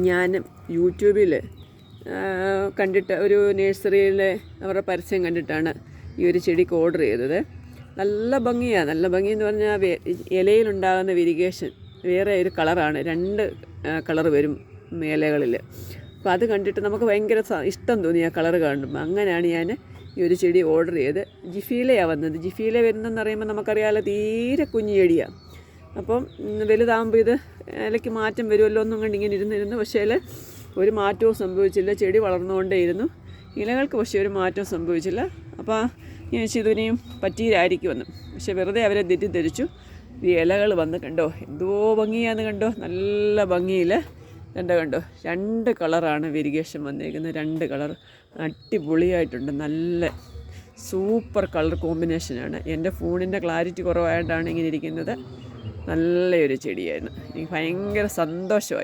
ഞാൻ യൂട്യൂബിൽ കണ്ടിട്ട് ഒരു നഴ്സറിയിലെ അവരുടെ പരസ്യം കണ്ടിട്ടാണ് ഈ ഒരു ചെടിക്ക് ഓർഡർ ചെയ്തത്. നല്ല ഭംഗിയാണ്. നല്ല ഭംഗിയെന്ന് പറഞ്ഞാൽ ഇലയിലുണ്ടാകുന്ന വെരിഗേഷൻ വേറെ ഒരു കളറാണ്, 2 കളർ വരും ഇലകളിൽ. അപ്പോൾ അത് കണ്ടിട്ട് നമുക്ക് ഭയങ്കര ഇഷ്ടം തോന്നി ആ കളർ കാണുമ്പോൾ. അങ്ങനെയാണ് ഞാൻ ഈ ഒരു ചെടി ഓർഡർ ചെയ്ത്. ജിഫീലയാണ് വന്നത്. ജിഫീല വരുന്നതെന്ന് പറയുമ്പോൾ നമുക്കറിയാമല്ലോ, തീരെ കുഞ്ഞു ചെടിയാണ്. അപ്പം വലുതാകുമ്പോൾ ഇത് ഇലയ്ക്ക് മാറ്റം വരുമല്ലോ എന്നും കണ്ട് ഇങ്ങനെ ഇരുന്നിരുന്നു. പക്ഷേ ഒരു മാറ്റവും സംഭവിച്ചില്ല. ചെടി വളർന്നുകൊണ്ടേയിരുന്നു. ഇലകൾക്ക് പക്ഷേ ഒരു മാറ്റവും സംഭവിച്ചില്ല. അപ്പോൾ ഞാൻ ഇതിനെയും പറ്റിയിലായിരിക്കുമെന്ന്. പക്ഷെ വെറുതെ അവരെ തെറ്റിദ്ധരിച്ചു. ഈ ഇലകൾ വന്ന് കണ്ടോ, എന്തോ ഭംഗിയാന്ന് കണ്ടോ, നല്ല ഭംഗിയിൽ കണ്ടോ 2 കളറാണ് വെരിഗേഷൻ വന്നേക്കുന്നത്. 2 കളർ അടിപൊളിയായിട്ടുണ്ട്. നല്ല സൂപ്പർ കളർ കോമ്പിനേഷനാണ്. എൻ്റെ ഫോണിൻ്റെ ക്ലാരിറ്റി കുറവായിട്ടാണ് ഇങ്ങനെ ഇരിക്കുന്നത്. നല്ലൊരു ചെടിയായിരുന്നു. എനിക്ക് ഭയങ്കര സന്തോഷമായി.